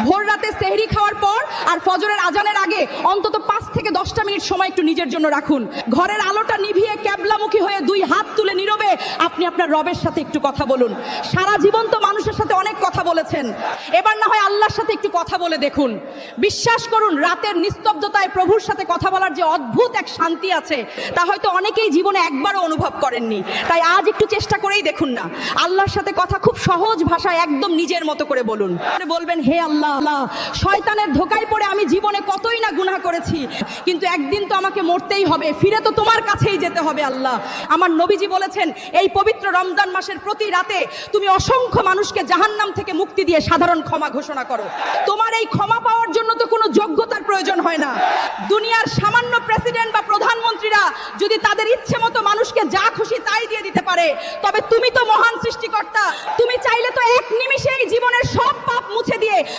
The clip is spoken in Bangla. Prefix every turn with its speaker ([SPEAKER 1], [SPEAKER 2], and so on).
[SPEAKER 1] ভোর রাতে সেহরি খাওয়ার পর আর ফজরের আজানের আগে অন্তত 5 থেকে 10টা মিনিট সময় একটু নিজের জন্য রাখুন। ঘরের আলোটা নিভিয়ে ক্যাবলামুখী হয়ে 2 হাত তুলে নীরবে আপনি আপনার রবের সাথে একটু কথা বলুন। সারা জীবন তো মানুষের সাথে অনেক কথা বলেছেন, এবার না হয় আল্লাহর সাথে একটু কথা বলে দেখুন। বিশ্বাস করুন, রাতের নিস্তব্ধতায় প্রভুর সাথে কথা বলার যে অদ্ভুত এক শান্তি আছে তা হয়তো অনেকেই জীবনে একবারও অনুভব করেননি। তাই আজ একটু চেষ্টা করেই দেখুন না, আল্লাহর সাথে কথা খুব সহজ ভাষায় একদম নিজের মতো করে বলুন। বলবেন, হে আল্লাহ, শয়তানের ধোকায় পড়ে আমি জীবনে কতই না গুনাহ করেছি, কিন্তু একদিন তো আমাকে মরতেই হবে, ফিরে তো তোমার কাছেই যেতে হবে। আল্লাহ, আমার নবীজি বলেছেন, এই পবিত্র রমজান মাসের প্রতি রাতে তুমি অসংখ্য মানুষকে জাহান্নাম থেকে মুক্তি দিয়ে সাধারণ ক্ষমা ঘোষণা করো। তোমার এই ক্ষমা পাওয়ার জন্য তো কোনো যোগ্যতার প্রয়োজন হয় না। দুনিয়ার সামান্য প্রেসিডেন্ট বা প্রধানমন্ত্রীরা যদি তাদের ইচ্ছে মতো মানুষকে যা খুশি তাই দিয়ে দিতে পারে, তবে তুমি তো মহান সৃষ্টিকর্তা, তুমি চাইলে তো এক নিমিষেই জীবনের সব পাপ মুছে দিয়ে